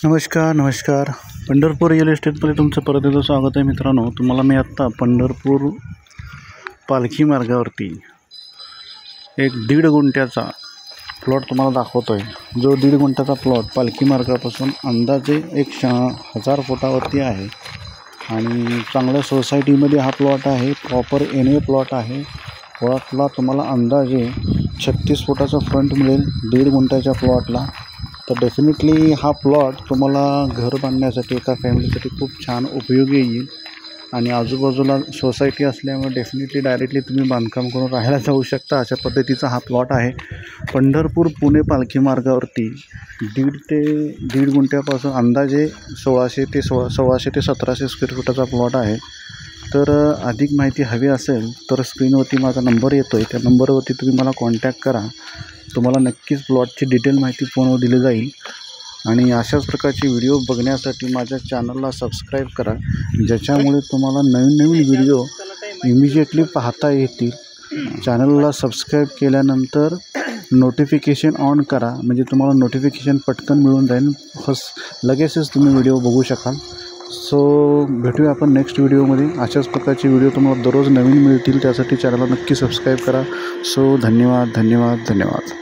नमस्कार. पंढरपूर रिअल इस्टेटमध्ये तुमचं परत एकदा स्वागत आहे मित्रांनो. तुम्हाला मी आत्ता पंढरपूर पालखी मार्गावरती एक 1.5 गुंठ्याचा प्लॉट तुम्हाला दाखवतो आहे. जो 1.5 गुंठ्याचा प्लॉट पालखी मार्गापासून अंदाजे 1000 फुटावरती आहे आणि चांगल्या सोसायटीमध्ये हा प्लॉट आहे. प्रॉपर NA प्लॉट आहे. प्लॉटला तुम्हाला अंदाजे 36 फुटाचा फ्रंट मिळेल 1.5 गुंठ्याच्या प्लॉटला. तर डेफिनेटली हा प्लॉट तुम्हाला घर बांधण्यासाठी एका फॅमिलीसाठी खूप छान उपयोगी येईल आणि आजूबाजूला सोसायटी असल्यामुळे डेफिनेटली डायरेक्टली तुम्ही बांधकाम करून राहायला जाऊ शकता. अशा पद्धतीचा हा प्लॉट आहे. पंढरपूर पुणे पालखी मार्गावरती 1.5 गुंठ्यापासून अंदाजे 1600 ते 1700 स्क्वेअर फुटाचा प्लॉट आहे. तर अधिक माहिती हवी असेल तर स्क्रीनवरती माझा नंबर येतो आहे. त्या नंबरवरती तुम्ही मला कॉन्टॅक्ट करा. तुम्हाला नक्कीच प्लॉटची डिटेल माहिती फोनवर दिली जाईल. आणि अशाच प्रकारचे व्हिडिओ बघण्यासाठी माझ्या चॅनलला सबस्क्राईब करा, ज्याच्यामुळे तुम्हाला नवीन व्हिडिओ इमिजिएटली पाहता येतील. चॅनलला सबस्क्राईब केल्यानंतर नोटिफिकेशन ऑन करा, म्हणजे तुम्हाला नोटिफिकेशन पटकन मिळून जाईल. लगेचच तुम्ही व्हिडिओ बघू शकाल. सो भेटूया आपण नेक्स्ट व्हिडिओमध्ये. अशाच प्रकारचे व्हिडिओ तुम्हाला दररोज नवीन मिळतील. त्यासाठी चॅनलला नक्की सबस्क्राईब करा. सो धन्यवाद.